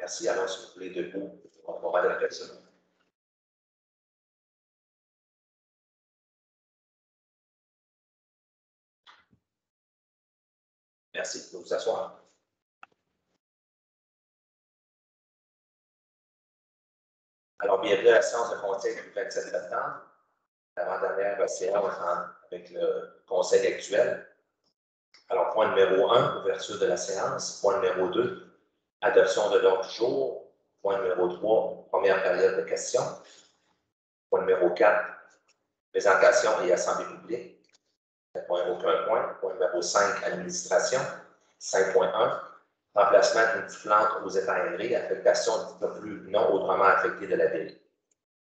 Merci. Alors, si vous voulez, debout, on va aller avec ça. Merci. Vous vous asseoir. Alors, bienvenue à la séance de conseil du 27 septembre, l'avant-dernière séance avec le conseil actuel. Alors, point numéro 1, ouverture de la séance. Point numéro 2, adoption de l'ordre du jour. Point numéro 3, première période de questions. Point numéro 4, présentation et assemblée publique. Aucun point. Point numéro 5, administration. 5.1, remplacement d'une plante aux étangeries, affectation de flux non autrement affectés de la ville.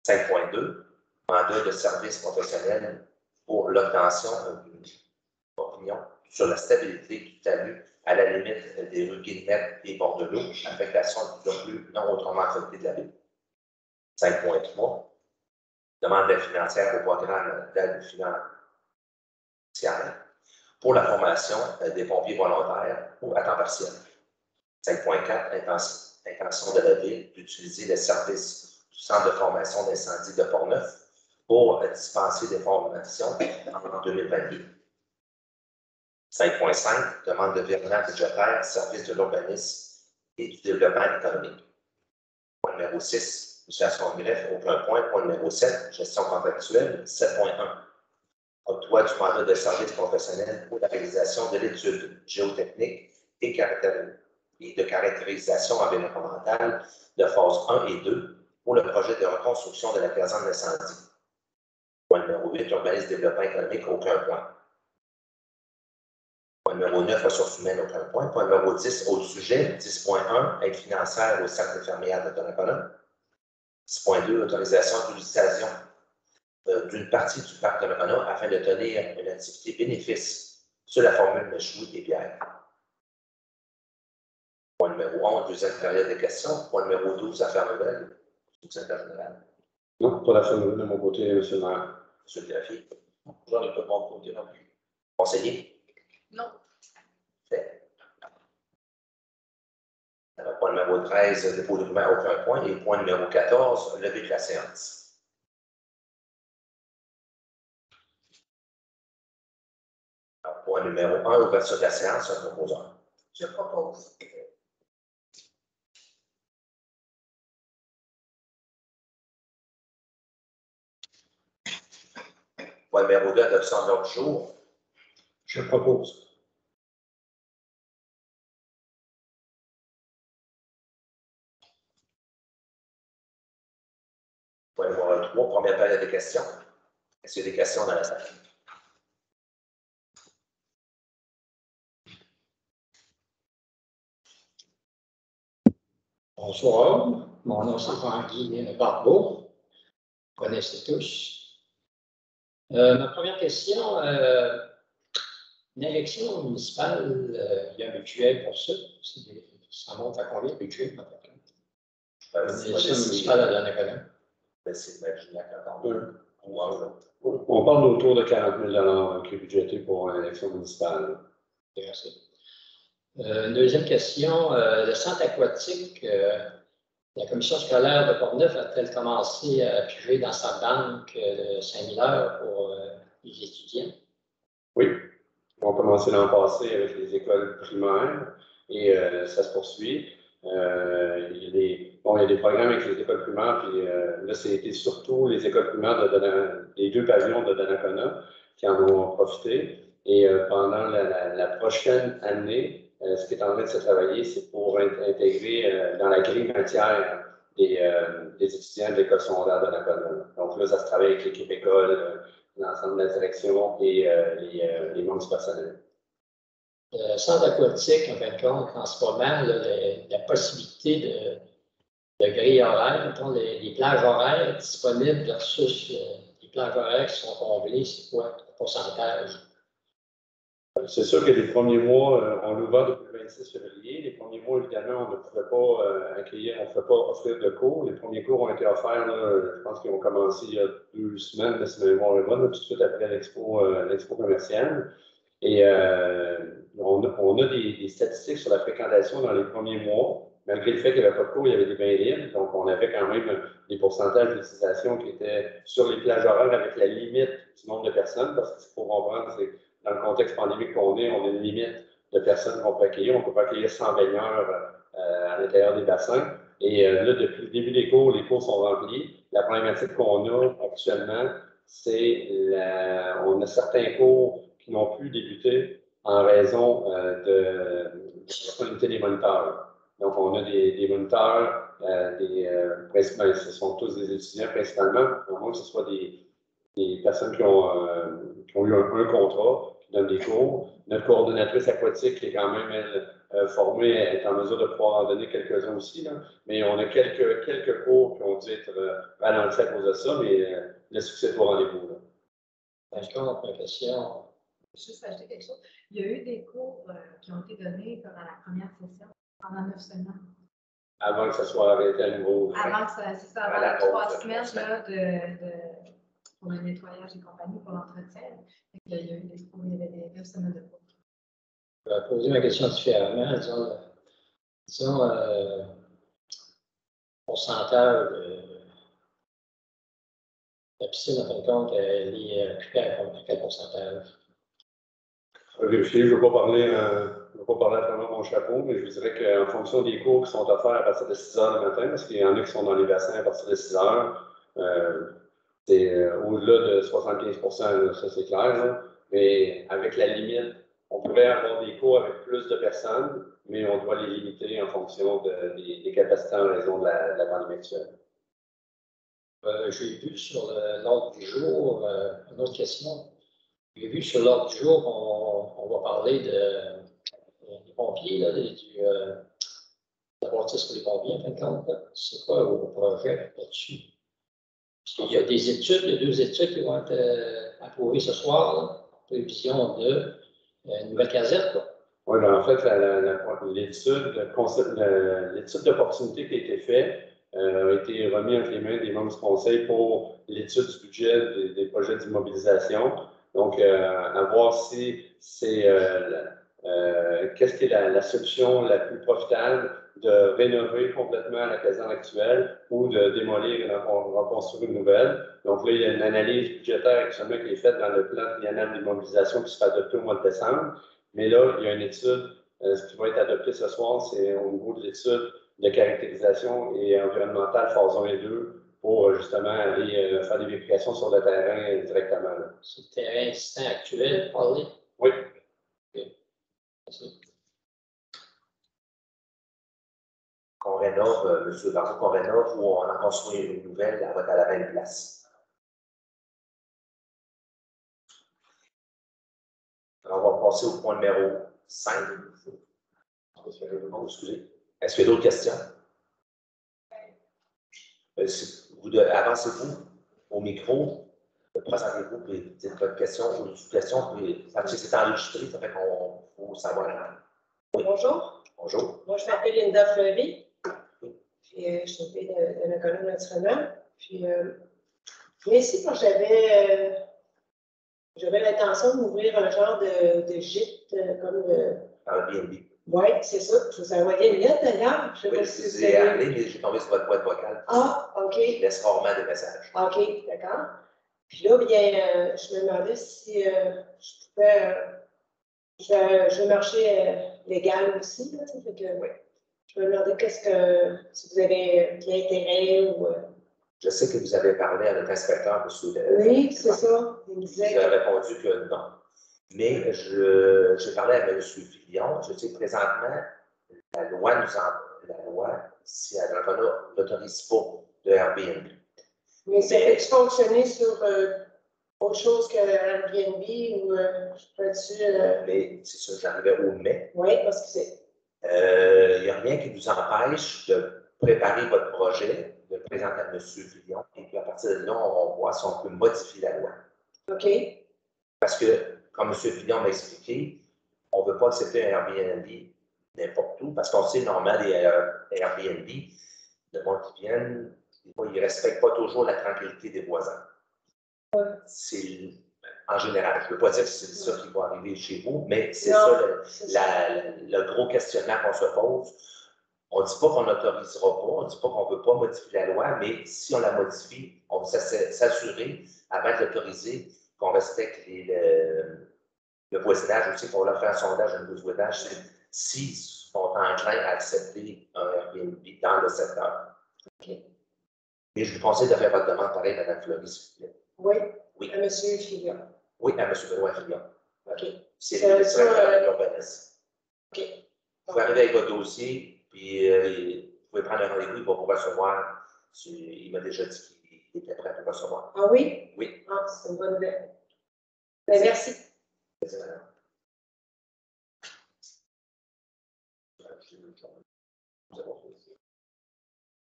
5.2, mandat de service professionnel pour l'obtention d'une opinion sur la stabilité du talus à la limite des rues Guillemette et Bordelot, affectation du flux non autrement affecté de la ville. 5.3, demande d'aide financière au programme d'aide financière pour la formation des pompiers volontaires ou à temps partiel. 5.4, intention de la ville d'utiliser les services du Centre de formation d'incendie de Portneuf pour dispenser des formations en 2022. 5.5, demande de virement budgétaire, service de l'urbanisme et du développement économique. Point numéro 6, situation de greffe, aucun point. Point numéro 7, gestion contractuelle. 7.1, octroi du mandat de service professionnel pour la réalisation de l'étude géotechnique et de caractérisation environnementale de phase 1 et 2 pour le projet de reconstruction de la caserne d'incendie. Point numéro 8, urbanisme développement économique, aucun point. Point numéro 9, ressources humaines, aucun point. Point numéro 10, autres sujets. 10.1, aide financière au Centre infirmière de Donnacona. 10.2, autorisation d'utilisation d'une partie du parc de Donnacona afin de tenir une activité bénéfice sur la formule Meshwood et Pierre. Point numéro 11, deuxième période de questions. Point numéro 12, affaires nouvelles. Secrétaire général. Non, pas d'affaires nouvelles de mon côté, monsieur le maire. Monsieur le greffier. J'en ai pas de mon côté non plus. Conseiller? Non. Fait. Alors, point numéro 13, dépôt de document, aucun point. Et point numéro 14, levée de la séance. Alors, point numéro 1, ouverture de la séance, un proposeur. Je propose. Point numéro 2, adoption de l'ordre du jour. Je propose. Point numéro 3, première période de questions. Est-ce qu'il y a des questions dans la salle? Bonsoir, mon nom c'est Jean-Guy Barbeau. Vous connaissez tous. Ma première question, une élection municipale, il y a un budget pour ça. Ça monte à combien de budget? Une élection municipale à Donnacona. C'est imaginer à 42. On parle d'autour de 40 000 qui est budgété pour l'élection municipale. Merci. Une deuxième question, le centre aquatique, la commission scolaire de Portneuf a-t-elle commencé à piger dans sa banque de 5 000 heures pour les étudiants? Oui, on a commencé l'an passé avec les écoles primaires et ça se poursuit. Il y a des programmes avec les écoles primaires, puis là, c'était surtout les écoles primaires des deux pavillons de Donnacona qui en ont profité. Et pendant la prochaine année, ce qui est en train de se travailler, c'est pour intégrer dans la grille matière des étudiants de l'école secondaire de Donnacona. Donc là, ça se travaille avec l'équipe école, l'ensemble de la direction et les membres du personnel. Le centre aquatique, en fin de compte, en ce moment, la possibilité de grille horaire, les plages horaires disponibles versus les plages horaires qui sont comblées, c'est quoi le pourcentage? C'est sûr que les premiers mois, on l'ouvert depuis le 26 février. Les premiers mois, évidemment, on ne pouvait pas accueillir, on ne pouvait pas offrir de cours. Les premiers cours ont été offerts, là, je pense qu'ils ont commencé il y a 2 semaines, si ma mémoire est bonne, tout de suite après l'expo commerciale. Et on a des statistiques sur la fréquentation dans les premiers mois, malgré le fait qu'il n'y avait pas de cours, il y avait des bains libres. Donc, on avait quand même des pourcentages d'utilisation qui étaient sur les plages horaires avec la limite du nombre de personnes, parce qu'il faut comprendre, c'est dans le contexte pandémique qu'on est, on a une limite de personnes qu'on peut accueillir. On ne peut pas accueillir 100 baigneurs à l'intérieur des bassins. Et là, depuis le début des cours, les cours sont remplis. La problématique qu'on a actuellement, c'est on a certains cours qui n'ont plus débuté en raison de disponibilité des moniteurs. Donc, on a des moniteurs, ben, ce sont tous des étudiants principalement, au moins que ce soit des personnes qui ont eu un contrat, qui donnent des cours. Notre coordonnatrice aquatique, qui est quand même, elle, formée, est en mesure de pouvoir en donner quelques-uns aussi. Là. Mais on a quelques cours qui ont dû être ralentis à cause de ça, mais le succès est au rendez-vous. D'accord, ma question. Juste ajouter quelque chose. Il y a eu des cours qui ont été donnés pendant la première session, pendant 9 semaines. Avant que ça soit arrêté à nouveau. Avant que ça, c'est ça, avant 3 semaines là, pour le nettoyage des compagnies, pour l'entretien. Il y a eu des cours, il y avait des 9 semaines de cours. Je vais poser ma question différemment. Disons pourcentage de la piscine, en fin de compte, elle est occupée à quel pourcentage? Je vais vérifier, je ne veux pas parler à travers mon chapeau, mais je vous dirais qu'en fonction des cours qui sont offerts à partir de 6 heures le matin, parce qu'il y en a qui sont dans les bassins à partir de 6 heures, c'est au-delà de 75 ça c'est clair, là. Mais avec la limite, on pourrait avoir des cours avec plus de personnes, mais on doit les limiter en fonction des capacités en raison de la pandémie actuelle. J'ai vu sur l'ordre du jour, une autre question. J'ai vu sur l'ordre du jour qu'on va parler des pompiers, là, de la bâtisse pour les pompiers, en fin de compte. C'est quoi vos projets là-dessus? Il y a des études, il y a 2 études qui vont être approuvées ce soir, là, prévision de nouvelle caserne. Quoi. Oui, ben en fait, l'étude d'opportunité qui a été faite a été remise entre les mains des membres du conseil pour l'étude du budget des projets d'immobilisation. Donc, à voir si c'est qu'est-ce qui est la solution la plus profitable de rénover complètement la caserne actuelle ou de démolir et reconstruire une nouvelle. Donc là, il y a une analyse budgétaire actuellement qui est faite dans le plan triennal d'immobilisation qui sera adopté au mois de décembre. Mais là, il y a une étude, ce qui va être adopté ce soir, c'est au niveau de l'étude de caractérisation et environnementale phase 1 et 2 pour justement aller faire des vérifications sur le terrain directement. C'est le terrain existant actuel, parler? Oui. Okay. Merci. Qu'on rénove, M. Barbeau, qu'on rénove ou on en construit une nouvelle, elle va être à la même place. Alors, on va passer au point numéro 5. Excusez. Est-ce qu'il y a d'autres questions? Avancez-vous au micro, présentez-vous, puis dites votre question ou une question, puis parce que c'est enregistré, ça fait qu'on faut savoir. Oui. Bonjour. Bonjour. Moi, je m'appelle Linda Fleury. Puis, je suis fille de la colonne naturellement. Puis, mais ici, quand j'avais l'intention d'ouvrir un genre de gîte comme de. Airbnb. Oui, c'est ça. Je vous ai envoyé une lettre d'ailleurs. Je vous ai appelé, mais j'ai tombé sur votre boîte vocale. Ah, OK. Je laisse rarement des messages. OK, d'accord. Puis là, bien, je me demandais si je pouvais. Je veux marcher légal aussi. Là, fait que, oui. Je me demandais si vous avez de l'intérêt ou. Je sais que vous avez parlé à notre inspecteur, M. Oui, c'est ça. Il me disait. Il a répondu que non. Mais j'ai parlé à M. Fillon. Je sais que présentement, la loi, si elle n'autorise pas de Airbnb. Mais ça peut-tu fonctionner sur autre chose que Airbnb ou je peux-tu. Mais c'est sûr, j'arrivais au mai. Oui, parce que c'est. Il n'y a rien qui vous empêche de préparer votre projet, de le présenter à M. Fillon, et puis à partir de là, on va voir si on peut modifier la loi. OK. Parce que, comme M. Fillon m'a expliqué, on ne veut pas accepter un Airbnb n'importe où, parce qu'on sait, normalement, les Airbnb, le monde qui viennent, ils ne respectent pas toujours la tranquillité des voisins. Ouais. C'est en général. Je ne veux pas dire que c'est ça qui va arriver chez vous, mais c'est ça le gros questionnement qu'on se pose. On ne dit pas qu'on n'autorisera pas, on ne dit pas qu'on ne veut pas modifier la loi, mais si on la modifie, on veut s'assurer, avant de l'autoriser, qu'on respecte le voisinage aussi, pour leur faire un sondage au niveau du voisinage, s'ils sont enclins à accepter un Airbnb dans le secteur. OK. Et je vous conseille de faire votre demande pareil, Mme Fleury, s'il vous plaît. Oui. Oui. À M. Fillon. Oui, à M. Benoît Fillon. OK. C'est le directeur de l'urbanisme. OK. Vous pouvez arriver avec votre dossier, puis vous pouvez prendre un rendez-vous, il va vous recevoir. Il m'a déjà dit qu'il était prêt à vous recevoir. Ah oui? Oui. Ah, c'est une bonne nouvelle. Ben, merci. Merci, madame.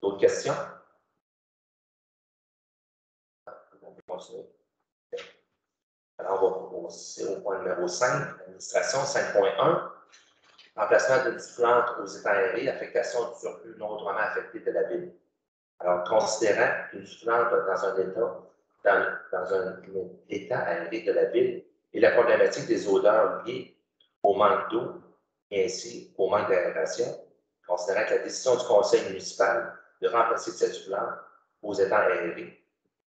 D'autres questions? On peut continuer. Alors, on va passer au point numéro 5, administration 5.1. Remplacement de plantes aux étangs aérés, affectation du surplus non autrement affecté de la ville. Alors, considérant qu'une plante dans un étang aéré de la ville et la problématique des odeurs liées au manque d'eau et ainsi au manque d'aération, considérant que la décision du conseil municipal de remplacer cette plante aux étangs aérés,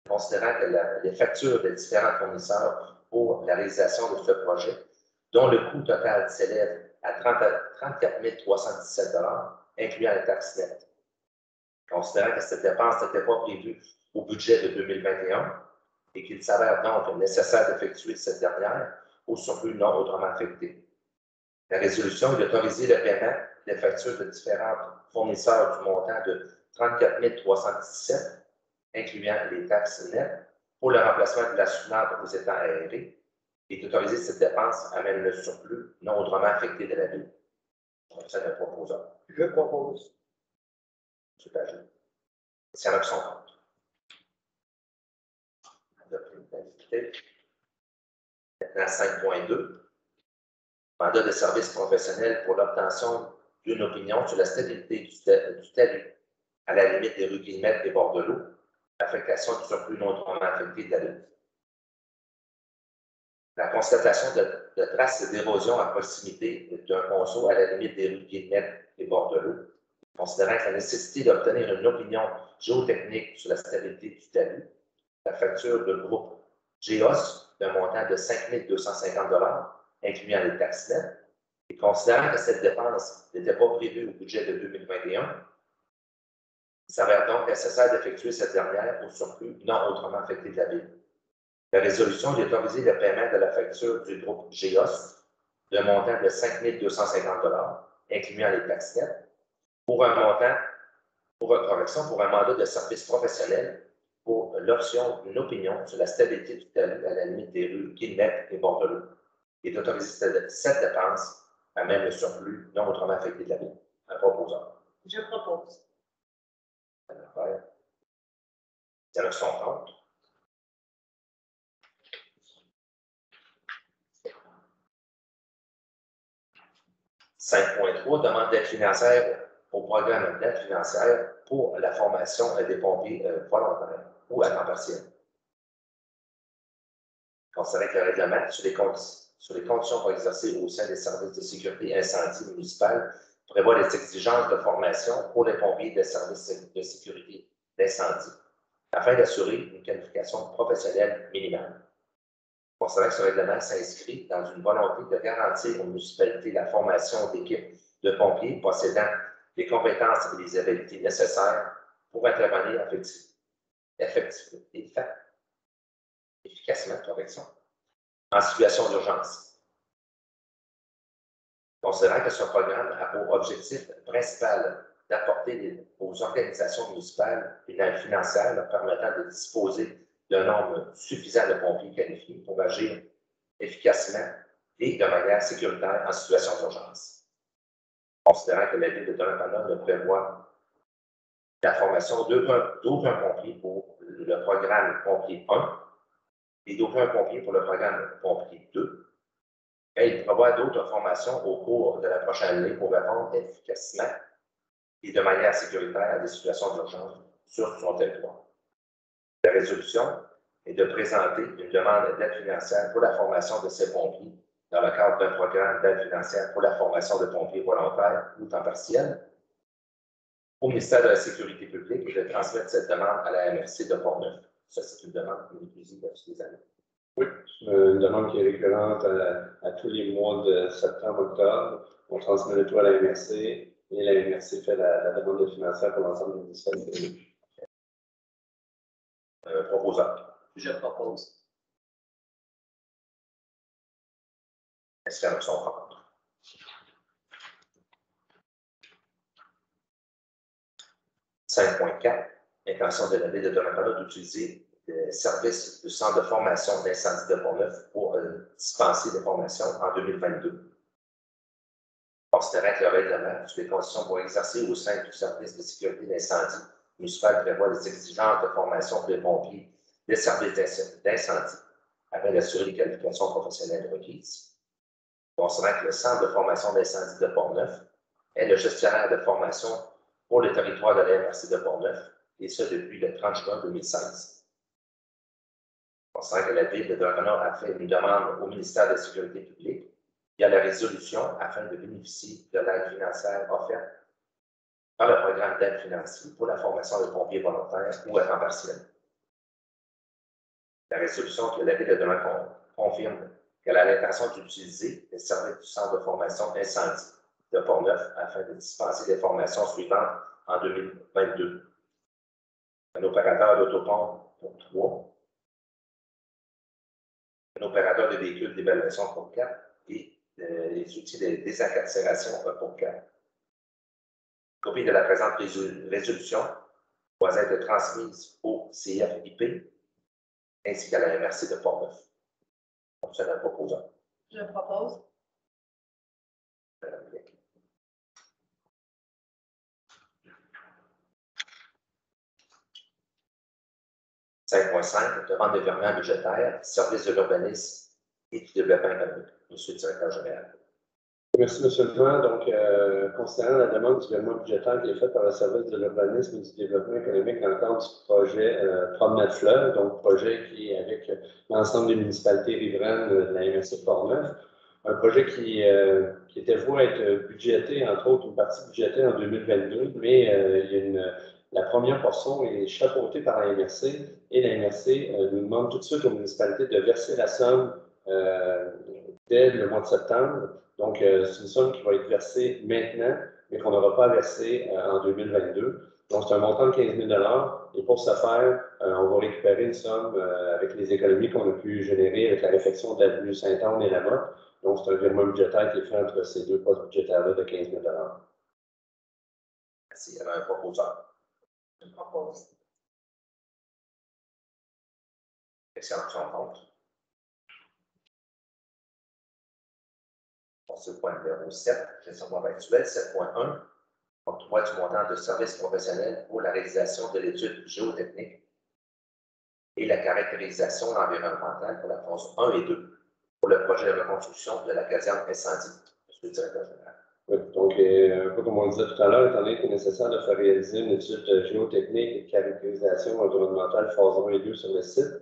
considérant que les factures des différents fournisseurs pour la réalisation de ce projet, dont le coût total s'élève à 34 317 $, incluant les taxes nettes. Considérant que cette dépense n'était pas prévue au budget de 2021 et qu'il s'avère donc nécessaire d'effectuer cette dernière au surplus non autrement affecté. La résolution est d'autoriser le paiement des factures de différents fournisseurs du montant de 34 317 $, incluant les taxes nettes, pour le remplacement de la soutenance aux étangs aérés, et d'autoriser cette dépense à même le surplus non autrement affecté de la ville. Ça me propose. Je propose. C'est pas juste. C'est avec son compte. Maintenant, 5.2. Mandat de service professionnel pour l'obtention d'une opinion sur la stabilité du talus, à la limite des rues Guillemette et Bordelot, affectation du surplus non autrement affecté de la ville. La constatation de traces d'érosion à proximité d'un ponceau à la limite des rues Guillemette et Bordelot, considérant que la nécessité d'obtenir une opinion géotechnique sur la stabilité du talus, la facture de groupe GEOS d'un montant de 5 250 $, incluant les taxes nettes, et considérant que cette dépense n'était pas prévue au budget de 2021, il s'avère donc nécessaire d'effectuer cette dernière au surplus non autrement affecté de la ville. La résolution est d'autoriser le paiement de la facture du groupe GEOS d'un montant de 5 250 $, incluant les taxes nettes, pour un montant, pour un mandat de service professionnel pour l'option d'une opinion sur la stabilité du talus à la limite des rues Guillemette et Bordelot, et d'autoriser cette dépense à même le surplus non autrement affecté de la ville. Un proposeur. Je propose. C'est avec son compte. « 5.3. Demande d'aide financière au programme d'aide financière pour la formation des pompiers volontaires ou à temps partiel. » Considérant que le règlement sur les conditions pour exercer au sein des services de sécurité incendie municipal prévoit des exigences de formation pour les pompiers des services de sécurité d'incendie, afin d'assurer une qualification professionnelle minimale. Considérant que ce règlement s'inscrit dans une volonté de garantir aux municipalités la formation d'équipes de pompiers possédant les compétences et les habilités nécessaires pour intervenir efficacement en situation d'urgence. Considérant que ce programme a pour objectif principal d'apporter aux organisations municipales une aide financière leur permettant de disposer d'un nombre suffisant de pompiers qualifiés pour agir efficacement et de manière sécuritaire en situation d'urgence. Considérant que la ville de Donnacona ne prévoit la formation d'aucun pompier pour le programme Pompier 1 et d'aucun pompier pour le programme Pompier 2, et il prévoit d'autres formations au cours de la prochaine année pour répondre efficacement et de manière sécuritaire à des situations d'urgence sur son territoire. La résolution est de présenter une demande d'aide financière pour la formation de ces pompiers dans le cadre d'un programme d'aide financière pour la formation de pompiers volontaires ou temps partiel, au ministère de la Sécurité publique et de transmettre cette demande à la MRC de Pont-Neuf. Ça, c'est une demande qui est visible à tous les années. Oui, une demande qui est récurrente à tous les mois de septembre-octobre. On transmet le tout à la MRC et la MRC fait la demande de financement pour l'ensemble des municipalités. Proposeur. Je propose. Est-ce qu'il y en a qui sont contre? Intention de la Ville de Donnacona d'utiliser le service du Centre de formation d'incendie de Pont-Neuf pour dispenser des formations en 2022. Considérant que le règlement sur les conditions pour exercer au sein du service de sécurité d'incendie municipal prévoit des exigences de formation pour les pompiers des services d'incendie afin d'assurer les qualifications professionnelles requises. Considérant que le Centre de formation d'incendie de Pont-Neuf est le gestionnaire de formation pour le territoire de la MRC de Pont-Neuf, et ce depuis le 30 juin 2016. Considérant que la Ville de Donnacona a fait une demande au ministère de la Sécurité publique via la résolution afin de bénéficier de l'aide financière offerte par le programme d'aide financière pour la formation de pompiers volontaires ou à temps partiel. La résolution que la Ville de Donnacona confirme qu'elle a l'intention d'utiliser les services du Centre de formation incendie de Pont-Neuf afin de dispenser les formations suivantes en 2022. Un opérateur d'autopompe pour 3, un opérateur de véhicules d'évaluation pour 4 et les outils de désincarcération pour 4. Copie de la présente résolution doit être transmise au CFIP ainsi qu'à la MRC de Pont-Neuf. C'est un proposant. Je propose. 5.5, demande de virement budgétaire, service de l'urbanisme et du développement économique. Monsieur le directeur général. Merci, M. le maire. Donc, considérant la demande du virement budgétaire qui est faite par le service de l'urbanisme et du développement économique dans le cadre du projet Promenade Fleuve, donc projet qui est avec l'ensemble des municipalités riveraines de la MRC de Port-Neuf, un projet qui était voué être budgété, entre autres, une partie budgétée en 2022, mais il y a la première portion est chapeautée par la MRC et la MRC nous demande tout de suite aux municipalités de verser la somme dès le mois de septembre. Donc, c'est une somme qui va être versée maintenant, mais qu'on n'aura pas versée en 2022. Donc, c'est un montant de 15 000 $. Et pour ce faire, on va récupérer une somme avec les économies qu'on a pu générer avec la réfection de l'avenue Sainte-Anne et la Motte. Donc, c'est un virement budgétaire qui est fait entre ces deux postes budgétaires-là de 15 000 $. Merci. Il y avait un proposeur. Je propose. Est-ce qu'il y en a qui sont contre? C'est le point numéro 7, gestion de mois actuelle. 7.1, octroi du montant de services professionnels pour la réalisation de l'étude géotechnique et la caractérisation environnementale pour la phase 1 et 2 pour le projet de reconstruction de la caserne incendie. Monsieur le directeur général. Oui, donc, un peu comme on le disait tout à l'heure, étant donné qu'il est nécessaire de faire réaliser une étude géotechnique et de caractérisation environnementale phase 1 et 2 sur le site,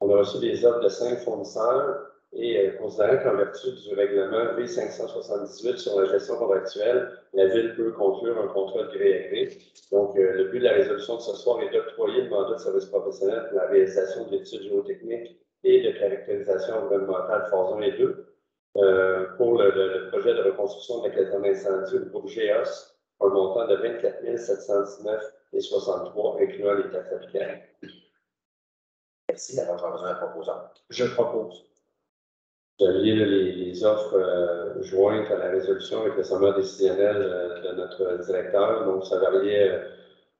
on a reçu des offres de 5 fournisseurs. Et considérant qu'en vertu du règlement V578 sur la gestion contractuelle, la Ville peut conclure un contrat de gré à gré. Donc, le but de la résolution de ce soir est d'octroyer le mandat de service professionnel pour la réalisation de l'étude géotechnique et de caractérisation environnementale phase 1 et 2 pour le projet de reconstruction de la caserne incendie du groupe GEOS, un montant de 24 719,63 incluant les taxes applicables. Merci. Alors, j'en besoin d'un proposant. Je propose. Vous aviez les offres jointes à la résolution avec le sommaire décisionnel de notre directeur. Donc, ça variait.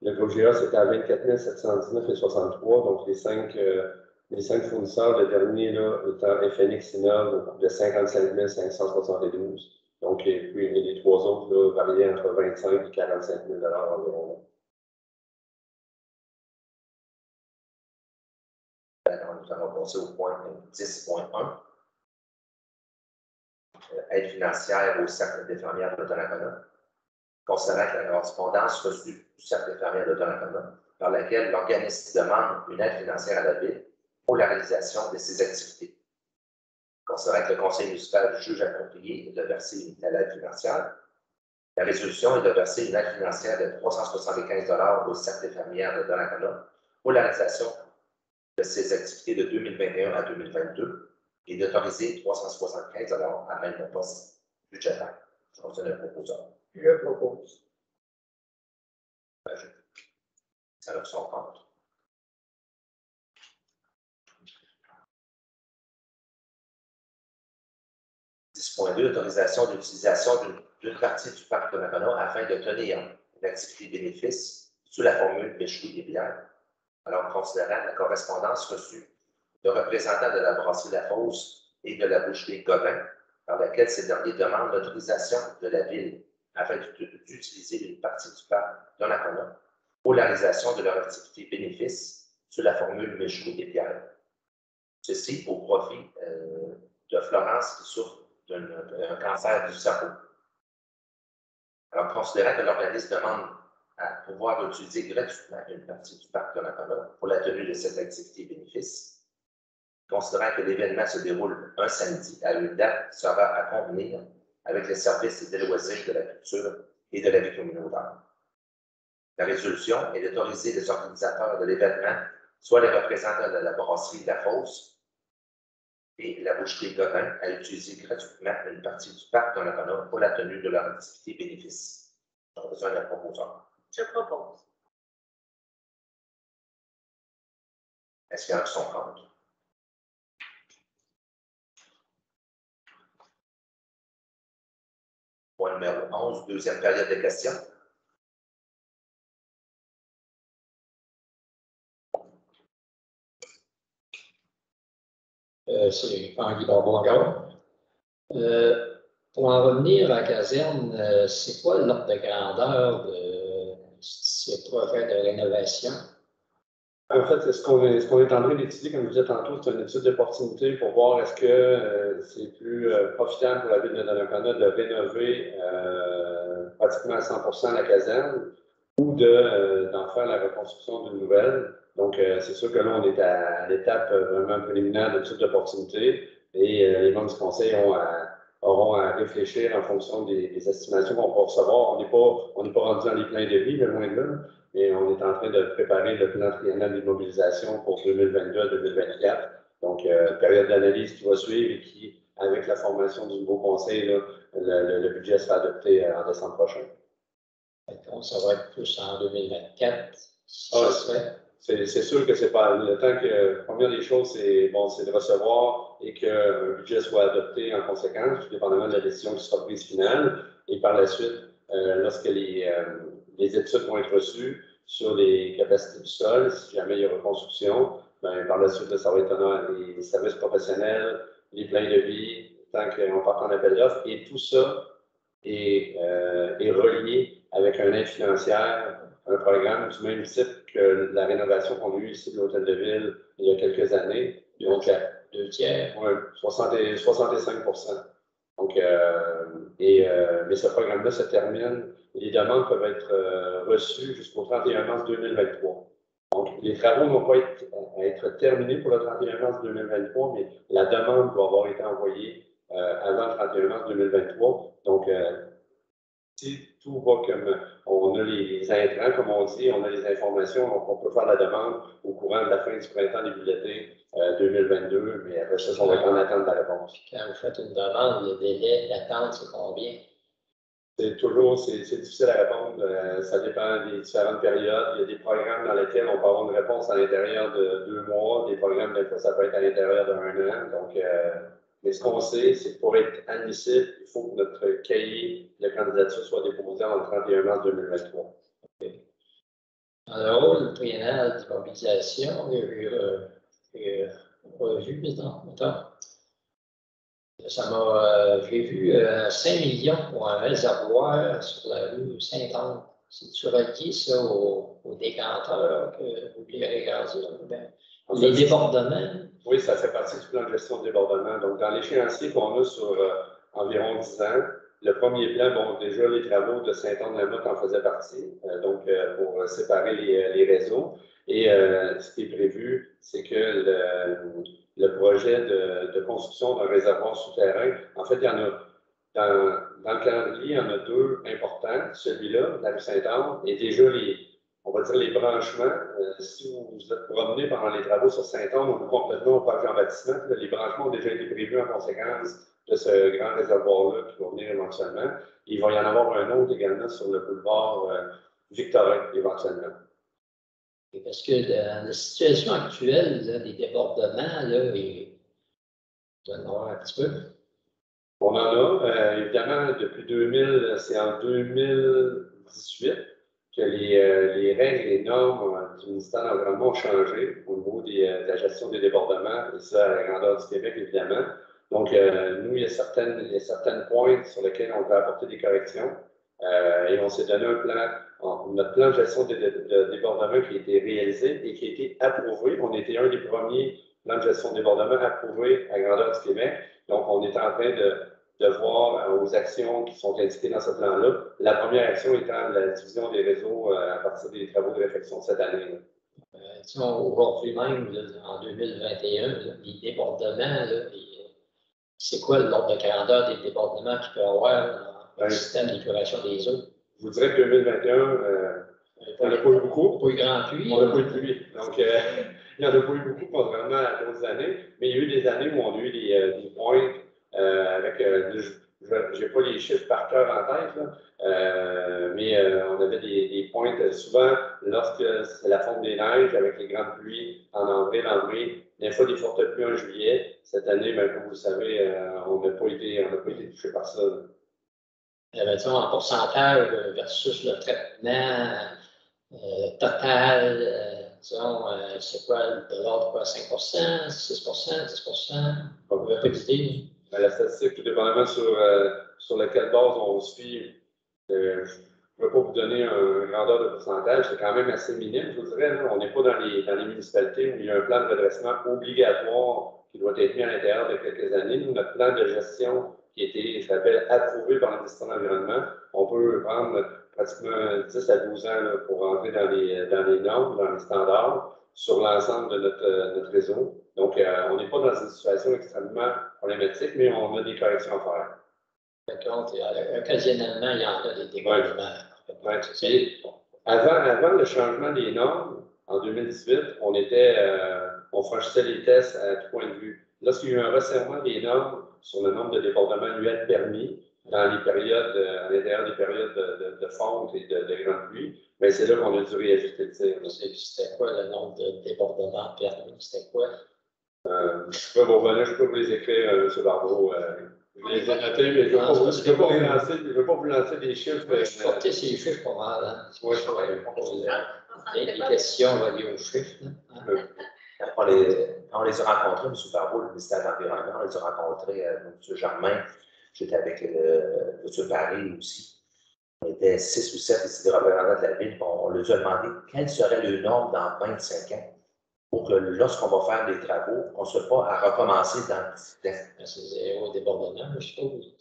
Le groupe GA, c'était à 24 719,63. Donc, les cinq fournisseurs, le dernier là, étant FNX Innov de 55 572. Donc, et puis les trois autres là, variaient entre 25 et 45 000 $ environ. Alors, nous allons passer au point 10.1. Aide financière au Cercle d'infirmières de Donnacona, concernant la correspondance reçue du Cercle d'infirmières de Donnacona, par laquelle l'organisme demande une aide financière à la Ville pour la réalisation de ses activités. Concernant que le Conseil municipal juge approprié de verser une telle aide financière, La résolution est de verser une aide financière de 375 $ au Cercle des fermières de Donnacona pour la réalisation de ses activités de 2021 à 2022 et d'autoriser 375 $ à même poste budgétaire. Je continue le proposeur. Je propose. Ça a son compte. 10.2, autorisation d'utilisation d'une partie du parc de Donnacona afin de tenir une activité bénéfice sous la formule méchoui et bière. Alors, considérant la correspondance reçue de représentants de la brasserie La Fosse et de la boucherie Godin, par laquelle ces derniers demandent l'autorisation de la Ville afin d'utiliser une partie du parc de Donnacona pour la réalisation de leur activité bénéfice sous la formule méchoui et bière. Ceci au profit de Florence qui souffre d'un cancer du cerveau. Alors, considérant que l'organisme demande à pouvoir utiliser gratuitement une partie du parc de Donnacona pour la tenue de cette activité bénéfice, considérant que l'événement se déroule un samedi à une date qui sera à convenir avec les services et des loisirs de la culture et de la vie communautaire. La résolution est d'autoriser les organisateurs de l'événement, soit les représentants de la brasserie La Fosse et la boucherie Godin, à utiliser gratuitement une partie du parc de Donnacona pour la tenue de leur activité bénéfice. J'ai besoin d'un proposeur. Je propose. Est-ce qu'il y en a qui sont contre? Point numéro 11, deuxième période de questions. C'est Tanguy Barbeau encore. Pour en revenir à la caserne, c'est quoi l'ordre de grandeur de ces projets de rénovation? En fait, ce qu'on est en train d'étudier, comme je disais tantôt, c'est une étude d'opportunité pour voir est-ce que c'est plus profitable pour la ville de Donnacona de rénover pratiquement à 100% la caserne ou d'en faire la reconstruction d'une nouvelle. Donc, c'est sûr que là, on est à l'étape vraiment préliminaire d'étude d'opportunité et les membres du conseil auront à réfléchir en fonction des estimations qu'on va recevoir. On n'est pas rendu dans les plans de vie, loin de là. Et on est en train de préparer le plan triennal d'immobilisation pour 2022 à 2024. Donc, période d'analyse qui va suivre et qui, avec la formation du nouveau conseil, là, le budget sera adopté en décembre prochain. Donc, ça va être plus en 2024. C'est sûr que c'est pas le temps que, première des choses, c'est de recevoir et qu'un budget soit adopté en conséquence, tout dépendamment de la décision qui sera prise finale. Et par la suite, lorsque les études vont être reçues sur les capacités du sol, si jamais il y a reconstruction, ben, par la suite, ça va être les services professionnels, les plans de vie, tant qu'on part en appel d'offres, et tout ça est relié avec un aide financière, un programme du même type que la rénovation qu'on a eue ici de l'Hôtel de Ville il y a quelques années. Donc, 2 tiers. Oui, 65%. Donc, mais ce programme-là se termine. Les demandes peuvent être reçues jusqu'au 31 mars 2023. Donc, les travaux n'ont pas être terminés pour le 31 mars 2023, mais la demande doit avoir été envoyée avant le 31 mars 2023. Donc, si tout va comme on a les intrants, comme on dit, on a les informations, donc on peut faire la demande au courant de la fin du printemps, début de l'été 2022, mais après ça, on va être en attente de la réponse. Quand vous faites une demande, le délai d'attente, c'est combien? C'est difficile à répondre. Ça dépend des différentes périodes. Il y a des programmes dans lesquels on peut avoir une réponse à l'intérieur de 2 mois. Des programmes, des fois, ça peut être à l'intérieur d'1 an. Donc, mais ce qu'on sait, c'est que pour être admissible, il faut que notre cahier de candidature soit déposé avant le 31 mars 2023. Okay. Dans le rôle triennal d'immobilisation, j'ai revu, j'ai vu 5 millions pour un réservoir sur la rue Sainte-Anne. C'est-tu relié ça au décanteur que vous voulez agrandir? Les débordements? Oui, ça fait partie du plan de gestion de débordement. Donc, dans l'échéancier qu'on a sur environ 10 ans, le premier plan, bon, déjà, les travaux de Sainte-Anne-la-Motte en faisaient partie, donc pour séparer les réseaux. Et ce qui est prévu, c'est que le projet de construction d'un réservoir souterrain, en fait, il y en dans le calendrier, il y en a deux importants. Celui-là, la rue Saint-Anne, et déjà on va dire les branchements. Si vous vous êtes promené pendant les travaux sur Saint-Anne ou complètement au parc Jean-Baptiste, les branchements ont déjà été prévus en conséquence de ce grand réservoir-là qui va venir éventuellement. Il va y en avoir un autre également sur le boulevard Victorin, éventuellement. Et parce que dans la situation actuelle, là, des débordements, là, il doit y en avoir un petit peu. On en a, évidemment, depuis 2000, c'est en 2018 que les règles et les normes du ministère de l'Environnement ont changé au niveau de la gestion des débordements, et ça à la grandeur du Québec, évidemment. Donc, nous, il y a certaines pointes sur lesquelles on peut apporter des corrections, et on s'est donné un plan, notre plan de gestion de débordement qui a été réalisé et qui a été approuvé. On était un des premiers plans de gestion de débordement approuvés à grandeur du Québec. Donc, on est en train de voir aux actions qui sont indiquées dans ce plan-là. La première action étant la division des réseaux à partir des travaux de réflexion de cette année. Aujourd'hui même, là, en 2021, là, les débordements, c'est quoi l'ordre de grandeur des débordements qu'il peut y avoir dans le système d'épuration des eaux? Je vous dirais que 2021, on n'a pas eu beaucoup. Pas eu grand pluie. On n'a pas eu de pluie. Donc, il n'y en a pas eu beaucoup, contrairement à d'autres années. Mais il y a eu des années où on a eu des pointes avec. Je n'ai pas les chiffres par cœur en tête, là, mais on avait des pointes souvent lorsque c'est la fonte des neiges avec les grandes pluies en avril, des fois des fortes pluies en juillet. Cette année, bien, comme vous le savez, on n'a pas été touché par ça. En pourcentage versus le traitement total, c'est quoi, de l'ordre de 5 %, 6 %, 10 %? On n'a pas d'idée. La statistique, tout dépendamment sur laquelle base on suit, je ne peux pas vous donner un grandeur de pourcentage, c'est quand même assez minime, je vous dirais. Là. On n'est pas dans les municipalités où il y a un plan de redressement obligatoire qui doit être mis à l'intérieur de quelques années. Nous, notre plan de gestion qui a été, je l'appelle, approuvé par le ministère de l'Environnement, on peut prendre pratiquement 10 à 12 ans là, pour rentrer dans les normes, dans les standards, sur l'ensemble de notre réseau. Donc, on n'est pas dans une situation extrêmement problématique, mais on a des corrections à faire. D'accord. Occasionnellement, il y en a des débordements. Ouais. Avant le changement des normes, en 2018, on franchissait les tests à tout point de vue. Lorsqu'il y a eu un resserrement des normes sur le nombre de débordements annuels permis dans les périodes, à l'intérieur des périodes de fonte et de grande pluie, bien, c'est là qu'on a dû réajuster le tir. C'était quoi le nombre de débordements permis? C'était quoi? Je peux vous les écrire, M. Barbeau. Je les ai notés, mais je ne veux pas vous lancer des chiffres. Je vais porter ces chiffres pas mal. Hein? Oui, les questions reliées aux chiffres. Quand on les a rencontrés, M. Barbeau, le ministère de l'Environnement, on les a rencontrés, M. Germain, j'étais avec M. Paris aussi. On était 6 ou 7 ici des représentants de la ville. On leur a demandé quelle serait le nombre dans 25 ans pour que lorsqu'on va faire des travaux, on ne soit pas à recommencer dans c'est zéro débordement, je suppose.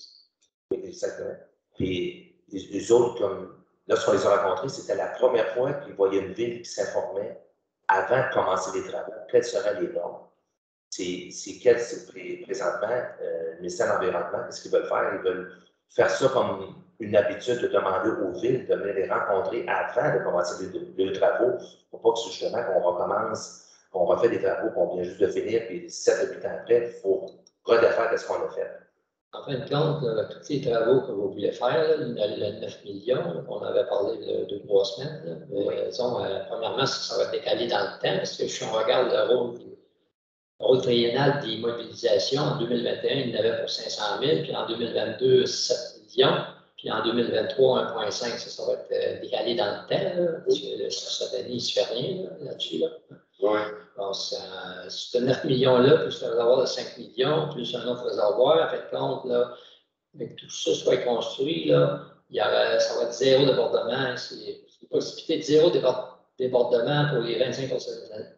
Oui, exactement. Puis les autres, comme lorsqu'on les a rencontrés, c'était la première fois qu'ils voyaient une ville qui s'informait avant de commencer les travaux. Quelles seraient les normes? Présentement, le ministère de l'Environnement, qu'est-ce qu'ils veulent faire? Ils veulent faire ça comme une habitude de demander aux villes de venir les rencontrer avant de commencer les travaux, pour pas que justement qu'on recommence, qu'on refait des travaux qu'on vient juste de finir, puis 7 ou 8 ans après, il faut redéfaire ce qu'on a fait. En fin de compte, tous les travaux que vous voulez faire, là, le 9 millions, on avait parlé de 2 ou 3 semaines, là, mais disons, premièrement, ça va être décalé dans le temps, parce que si on regarde le rôle triennal des mobilisations, en 2021, il y en avait pour 500 000, puis en 2022, 7 millions, puis en 2023, 1,5, ça va être décalé dans le temps, là, parce que cette année, il ne se fait rien là-dessus. Là. Oui. Alors, ce 9 millions-là, plus le réservoir de 5 millions, plus un autre réservoir, en fait compte, là, avec tout ça soit construit, là, ça va être zéro débordement. C'est une possibilité de zéro débordement pour les 25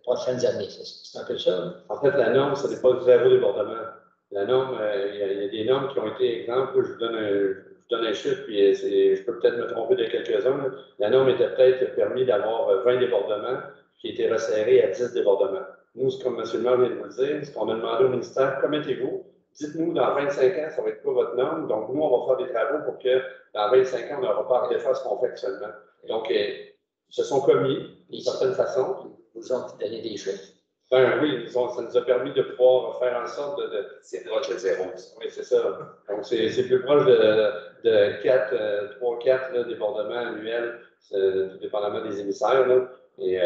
prochaines années. C'est un peu ça. Hein? En fait, la norme, ce n'est pas zéro débordement. La norme, il y a des normes qui ont été exemples. Je vous donne un chiffre, puis je peux peut-être me tromper de quelques-uns. La norme était peut-être permis d'avoir 20 débordements qui étaient resserrés à 10 débordements. Nous, comme M. le maire vient de vous le dire, ce qu'on a demandé au ministère, commettez-vous dites-nous dans 25 ans, ça va être quoi votre norme? Donc, nous, on va faire des travaux pour que dans 25 ans, on n'aura pas à refaire ce qu'on fait actuellement. Donc, ils se sont commis d'une certaine façon. Vous ont donné des chiffres. Ben oui, ça nous a permis de pouvoir faire en sorte C'est proche de zéro. Oui, c'est ça. Donc, c'est plus proche de 3-4 débordements annuels, tout dépendamment des émissaires. Là. Et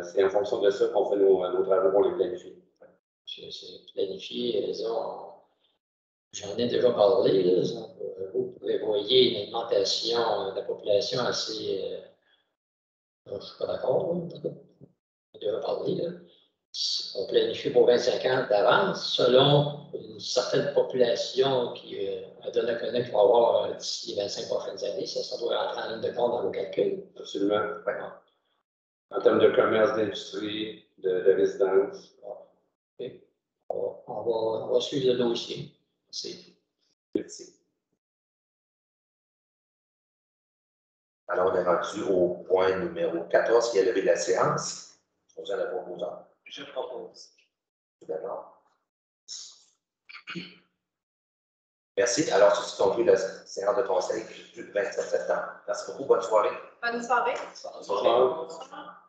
c'est en fonction de ça qu'on fait nos travaux, on les planifie. C'est planifié, j'en ai déjà parlé. Là, vous prévoyez une augmentation de la population assez. Je ne suis pas d'accord. On a déjà parlé. Là. On planifie pour 25 ans d'avance selon une certaine population qui donne à connaître qu'il va y avoir d'ici les 25 prochaines années. Ça doit rentrer en ligne de compte dans nos calculs. Absolument. Ouais. En termes de commerce, d'industrie, de résidence. Okay. On va suivre le dossier. Merci. Alors, on est rendu au point numéro 14 qui est levé de la séance. Je vous en ai proposé. Je propose. Tout d'abord. Merci. Alors, ceci conclut la séance de conseil du 27 septembre. Merci beaucoup. Bonne soirée. Bonne soirée. Bonsoir.